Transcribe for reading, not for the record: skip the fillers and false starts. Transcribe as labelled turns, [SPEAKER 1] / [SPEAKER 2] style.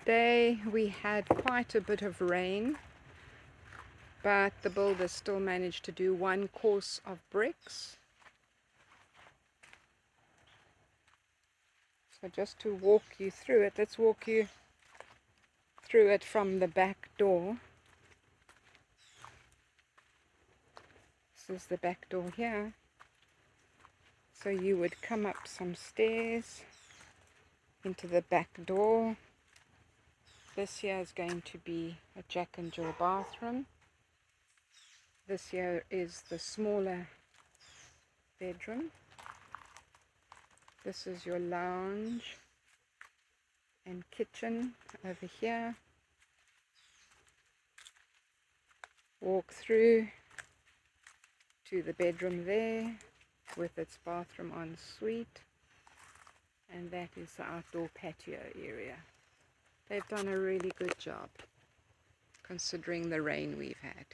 [SPEAKER 1] Today we had quite a bit of rain, but the builders still managed to do one course of bricks. So just to walk you through it, let's walk you through it from the back door. This is the back door here. So you would come up some stairs into the back door. This here is going to be a Jack and Jill bathroom. This here is the smaller bedroom. This is your lounge and kitchen over here. Walk through to the bedroom there with its bathroom en suite, and that is the outdoor patio area. They've done a really good job considering the rain we've had.